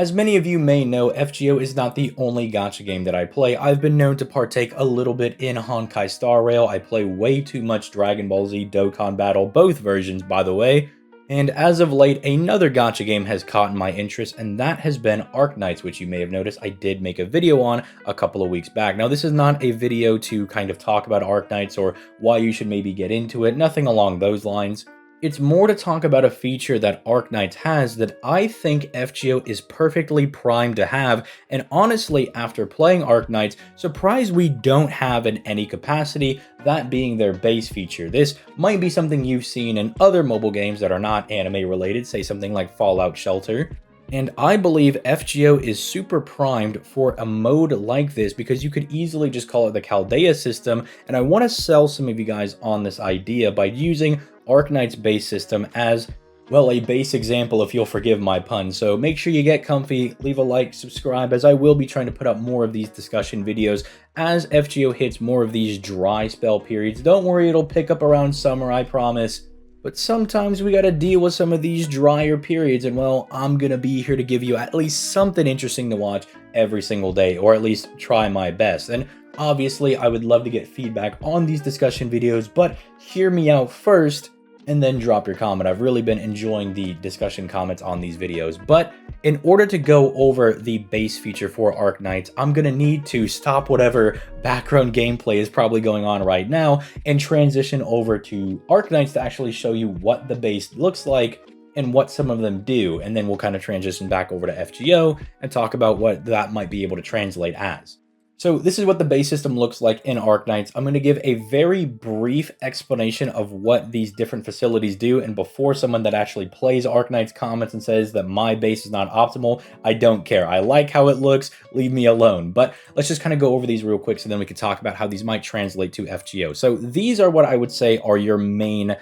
As many of you may know, FGO is not the only gacha game that I play. I've been known to partake a little bit in Honkai Star Rail. I play way too much Dragon Ball Z Dokkan Battle, both versions by the way. And as of late, another gacha game has caught my interest, and that has been Arknights, which you may have noticed I did make a video on a couple of weeks back. Now, this is not a video to kind of talk about Arknights or why you should maybe get into it, nothing along those lines. It's more to talk about a feature that Arknights has that I think FGO is perfectly primed to have, and honestly, after playing Arknights, surprised we don't have in any capacity, that being their base feature. This might be something you've seen in other mobile games that are not anime related, say something like Fallout Shelter. And I believe FGO is super primed for a mode like this because you could easily just call it the Chaldea system, and I want to sell some of you guys on this idea by using Arknights base system as, well, a base example if you'll forgive my pun. So make sure you get comfy, leave a like, subscribe, as I will be trying to put up more of these discussion videos as FGO hits more of these dry spell periods. Don't worry, it'll pick up around summer, I promise. But sometimes we gotta deal with some of these drier periods, and well, I'm gonna be here to give you at least something interesting to watch every single day, or at least try my best. And obviously, I would love to get feedback on these discussion videos, but hear me out first, and then drop your comment. I've really been enjoying the discussion comments on these videos. But in order to go over the base feature for Arknights, I'm gonna need to stop whatever background gameplay is probably going on right now and transition over to Arknights to actually show you what the base looks like and what some of them do. And then we'll kind of transition back over to FGO and talk about what that might be able to translate as. So this is what the base system looks like in Arknights. I'm going to give a very brief explanation of what these different facilities do, and before someone that actually plays Arknights comments and says that my base is not optimal, I don't care. I like how it looks, leave me alone. But let's just kind of go over these real quick so then we can talk about how these might translate to FGO. So these are what I would say are your main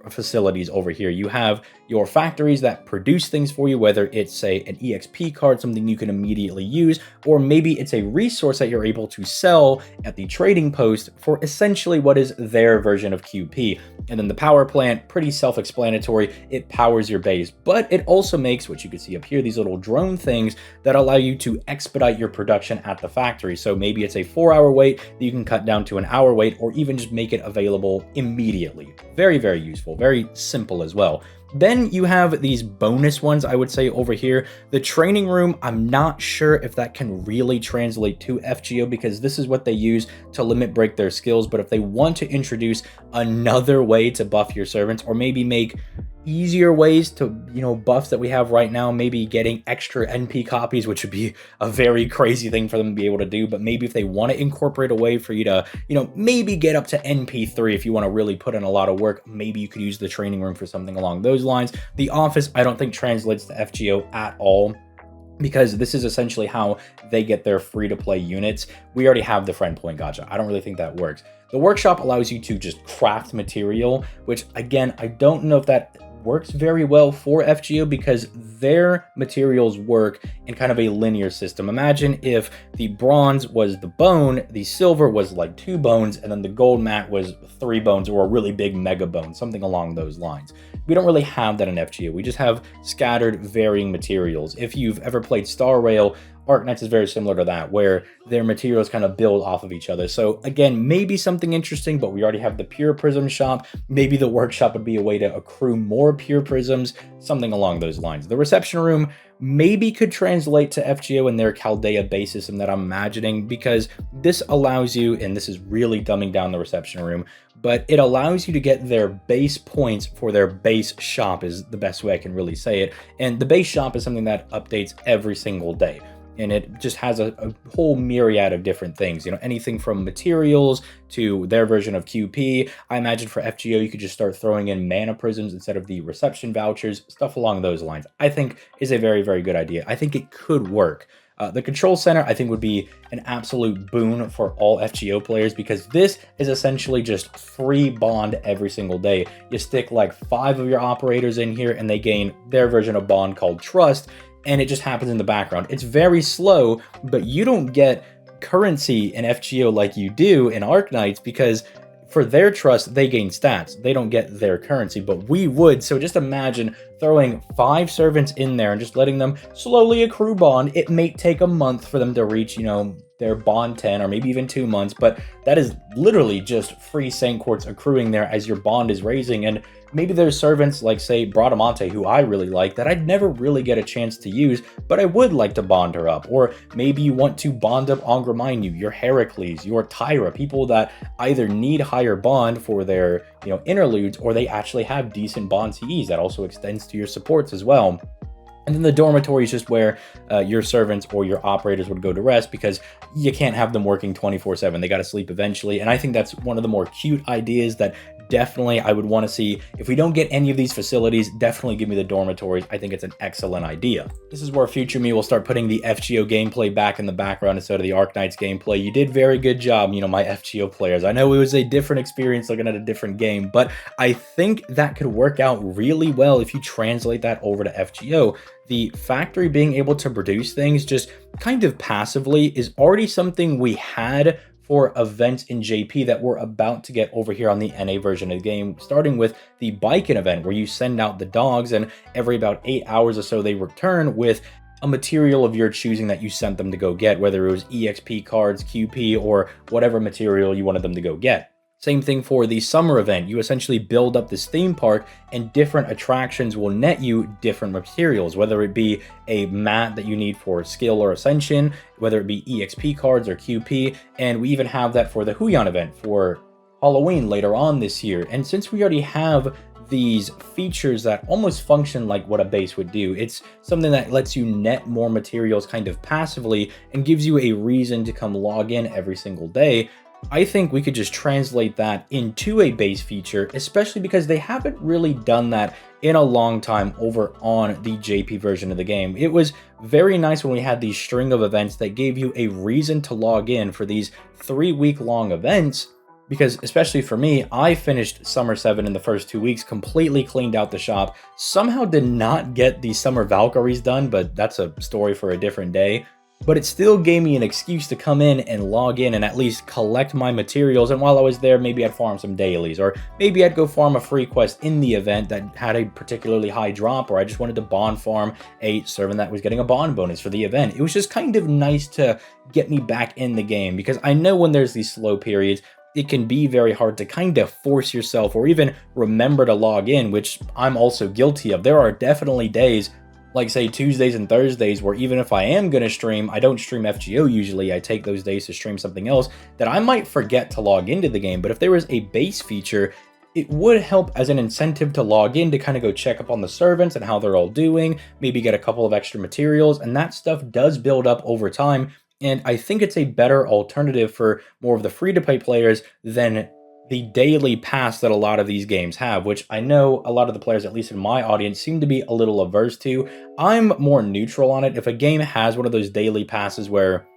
facilities over here. You have your factories that produce things for you, whether it's, say, an EXP card, something you can immediately use, or maybe it's a resource that you're able to sell at the trading post for essentially what is their version of QP. And then the power plant, pretty self-explanatory, it powers your base, but it also makes, what you can see up here, these little drone things that allow you to expedite your production at the factory. So maybe it's a 4-hour wait that you can cut down to an hour wait, or even just make it available immediately. Very, very useful, very simple as well. Then you have these bonus ones, I would say, over here. The training room, I'm not sure if that can really translate to FGO because this is what they use to limit break their skills. But if they want to introduce another way to buff your servants, or maybe make easier ways to, buffs that we have right now, maybe getting extra NP copies, which would be a very crazy thing for them to be able to do. But maybe if they want to incorporate a way for you to, maybe get up to NP3 if you want to really put in a lot of work, maybe you could use the training room for something along those lines. The office, I don't think translates to FGO at all, because this is essentially how they get their free-to-play units. We already have the friend point gacha. I don't really think that works. The workshop allows you to just craft material, which again, I don't know if that works very well for FGO because their materials work in kind of a linear system. Imagine if the bronze was the bone, the silver was like 2 bones, and then the gold mat was 3 bones, or a really big mega bone, something along those lines. We don't really have that in FGO. We just have scattered varying materials. If you've ever played Star Rail, Arknights is very similar to that, where their materials kind of build off of each other. So again, maybe something interesting, but we already have the pure prism shop. Maybe the workshop would be a way to accrue more pure prisms, something along those lines. The reception room maybe could translate to FGO in their Chaldea base system that I'm imagining, because this allows you, and this is really dumbing down the reception room, but it allows you to get their base points for their base shop is the best way I can really say it. And the base shop is something that updates every single day. And it just has a whole myriad of different things, anything from materials to their version of QP. I imagine for FGO, you could just start throwing in mana prisms instead of the reception vouchers, stuff along those lines. I think is a very, very good idea. I think it could work. The control center, I think, would be an absolute boon for all FGO players, because this is essentially just free bond every single day. You stick like 5 of your operators in here and they gain their version of bond called trust, and it just happens in the background. It's very slow, but you don't get currency in FGO like you do in Arknights, because for their trust, they gain stats. They don't get their currency, but we would. So just imagine throwing 5 servants in there and just letting them slowly accrue bond. It may take a month for them to reach, their bond 10, or maybe even 2 months, but that is literally just free Saint Quartz accruing there as your bond is raising. And maybe there's servants like, say, Bradamante, who I really like, that I'd never really get a chance to use, but I would like to bond her up. Or maybe you want to bond up Angramanyu, your Heracles, your Tyra, people that either need higher bond for their, interludes, or they actually have decent bond CEs. That also extends to your supports as well. And then the dormitory is just where your servants or your operators would go to rest, because you can't have them working 24/7. They got to sleep eventually. And I think that's one of the more cute ideas that definitely I would want to see. If we don't get any of these facilities, definitely give me the dormitories. I think it's an excellent idea. This is where future me will start putting the FGO gameplay back in the background instead of the Arknights gameplay. You did very good job, my FGO players. I know it was a different experience looking at a different game, but I think that could work out really well if you translate that over to FGO. The factory being able to produce things just kind of passively is already something we had for events in JP that we're about to get over here on the NA version of the game, starting with the Biken event, where you send out the dogs and every about 8 hours or so they return with a material of your choosing that you sent them to go get, whether it was EXP cards, QP, or whatever material you wanted them to go get. Same thing for the summer event. You essentially build up this theme park, and different attractions will net you different materials, whether it be a mat that you need for skill or ascension, whether it be EXP cards or QP, and we even have that for the Huyan event for Halloween later on this year. And since we already have these features that almost function like what a base would do, it's something that lets you net more materials kind of passively and gives you a reason to come log in every single day. I think we could just translate that into a base feature, especially because they haven't really done that in a long time over on the JP version of the game. It was very nice when we had these string of events that gave you a reason to log in for these 3-week-long events, because especially for me, I finished Summer 7 in the first 2 weeks, completely cleaned out the shop, somehow did not get the Summer Valkyries done, but that's a story for a different day. But it still gave me an excuse to come in and log in and at least collect my materials. And while I was there, maybe I'd farm some dailies, or maybe I'd go farm a free quest in the event that had a particularly high drop, or I just wanted to bond farm a servant that was getting a bond bonus for the event. It was just kind of nice to get me back in the game, because I know when there's these slow periods, it can be very hard to kind of force yourself or even remember to log in, which I'm also guilty of. There are definitely days, like say Tuesdays and Thursdays, where even if I am going to stream, I don't stream FGO usually, I take those days to stream something else, that I might forget to log into the game. But if there was a base feature, it would help as an incentive to log in, to kind of go check up on the servants and how they're all doing, maybe get a couple of extra materials, and that stuff does build up over time. And I think it's a better alternative for more of the free-to-play players than the daily pass that a lot of these games have, which I know a lot of the players, at least in my audience, seem to be a little averse to. I'm more neutral on it. If a game has one of those daily passes where,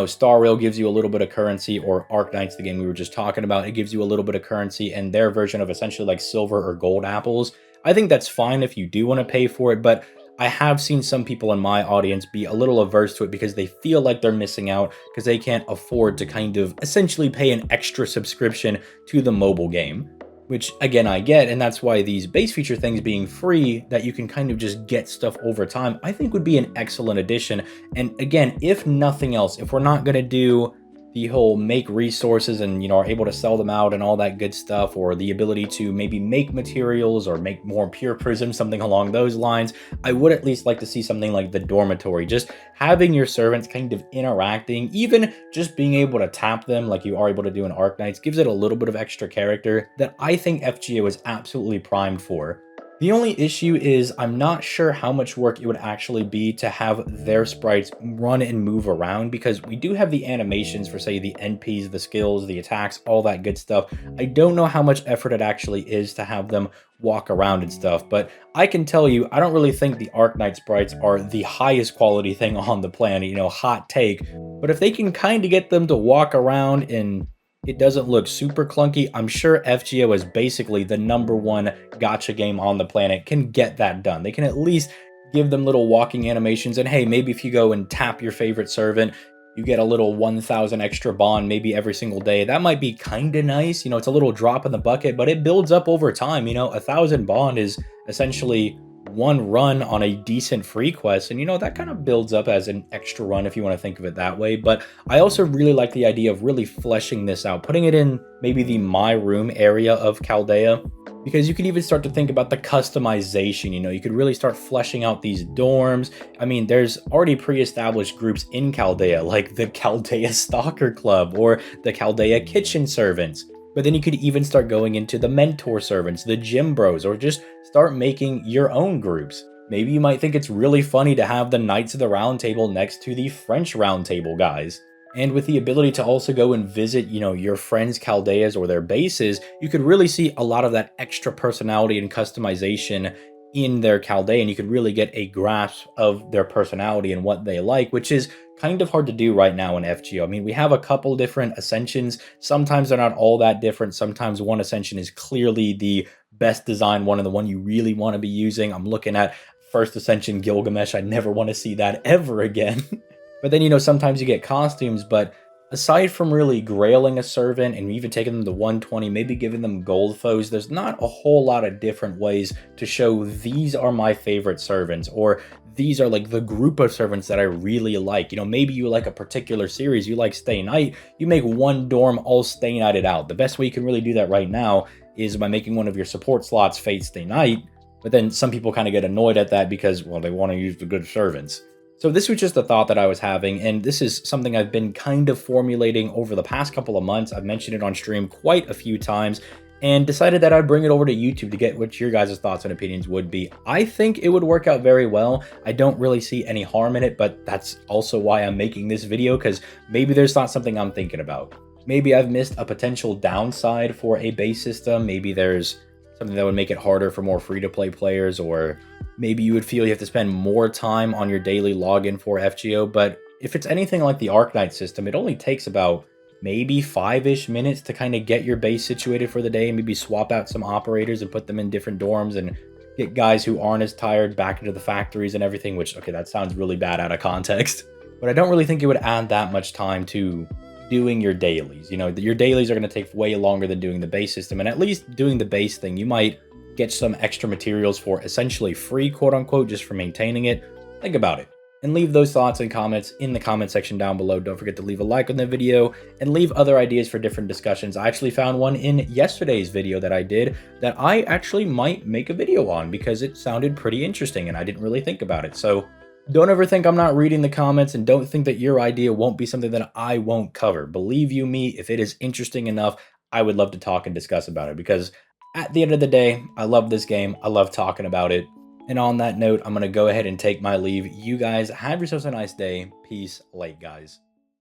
Star Rail gives you a little bit of currency, or Arknights, the game we were just talking about, it gives you a little bit of currency and their version of essentially like silver or gold apples, I think that's fine if you do want to pay for it. But I have seen some people in my audience be a little averse to it because they feel like they're missing out because they can't afford to kind of essentially pay an extra subscription to the mobile game, which again, I get. And that's why these base feature things being free, that you can kind of just get stuff over time, I think would be an excellent addition. And again, if nothing else, if we're not going to do the whole make resources and, are able to sell them out and all that good stuff, or the ability to maybe make materials or make more pure prisms, something along those lines, I would at least like to see something like the dormitory, just having your servants kind of interacting, even just being able to tap them like you are able to do in Arknights gives it a little bit of extra character that I think FGO is absolutely primed for. The only issue is I'm not sure how much work it would actually be to have their sprites run and move around, because we do have the animations for, say, the NPs, the skills, the attacks, all that good stuff. I don't know how much effort it actually is to have them walk around and stuff, but I can tell you, I don't really think the Arknight sprites are the highest quality thing on the planet, hot take. But if they can kind of get them to walk around and it doesn't look super clunky, I'm sure FGO is basically the #1 gacha game on the planet, can get that done. They can at least give them little walking animations, and hey, maybe if you go and tap your favorite servant, you get a little 1,000 extra bond maybe every single day. That might be kind of nice. It's a little drop in the bucket, but it builds up over time. 1,000 bond is essentially one run on a decent free quest, and that kind of builds up as an extra run if you want to think of it that way. But I also really like the idea of really fleshing this out, putting it in maybe the my room area of Chaldea, because you can even start to think about the customization. You could really start fleshing out these dorms. I mean, there's already pre-established groups in Chaldea, like the Chaldea Stalker Club or the Chaldea Kitchen Servants. But then you could even start going into the mentor servants, the gym bros, or just start making your own groups. Maybe you might think it's really funny to have the Knights of the Round Table next to the French Round Table guys. And with the ability to also go and visit, your friends' Chaldeas or their bases, you could really see a lot of that extra personality and customization in their Chaldea, and you could really get a grasp of their personality and what they like, which is kind of hard to do right now in FGO. I mean, we have a couple different ascensions. Sometimes they're not all that different. Sometimes one ascension is clearly the best design one and the one you really want to be using. I'm looking at first ascension Gilgamesh. I never want to see that ever again. But then, sometimes you get costumes, but aside from really grailing a servant and even taking them to 120, maybe giving them gold foes, there's not a whole lot of different ways to show these are my favorite servants, or these are like the group of servants that I really like. Maybe you like a particular series, you like Stay Night, you make one dorm all Stay Nighted out. The best way you can really do that right now is by making one of your support slots Fate Stay Night, but then some people kind of get annoyed at that because, well, they want to use the good servants. So this was just a thought that I was having, and this is something I've been kind of formulating over the past couple of months. I've mentioned it on stream quite a few times, and decided that I'd bring it over to YouTube to get what your guys' thoughts and opinions would be. I think it would work out very well. I don't really see any harm in it, but that's also why I'm making this video, because maybe there's not something I'm thinking about. Maybe I've missed a potential downside for a base system. Maybe there's something that would make it harder for more free-to-play players, or maybe you would feel you have to spend more time on your daily login for FGO. But if it's anything like the Arknights system, it only takes about maybe 5-ish minutes to kind of get your base situated for the day, and maybe swap out some operators and put them in different dorms and get guys who aren't as tired back into the factories and everything, which, okay, that sounds really bad out of context. But I don't really think it would add that much time to doing your dailies. Your dailies are going to take way longer than doing the base system, and at least doing the base thing, you might get some extra materials for essentially free, quote unquote, just for maintaining it. Think about it and leave those thoughts and comments in the comment section down below. Don't forget to leave a like on the video and leave other ideas for different discussions. I actually found one in yesterday's video that I did that I actually might make a video on because it sounded pretty interesting and I didn't really think about it. So don't ever think I'm not reading the comments, and don't think that your idea won't be something that I won't cover. Believe you me, if it is interesting enough, I would love to talk and discuss about it, because at the end of the day, I love this game. I love talking about it. And on that note, I'm going to go ahead and take my leave. You guys have yourselves a nice day. Peace. Late, guys.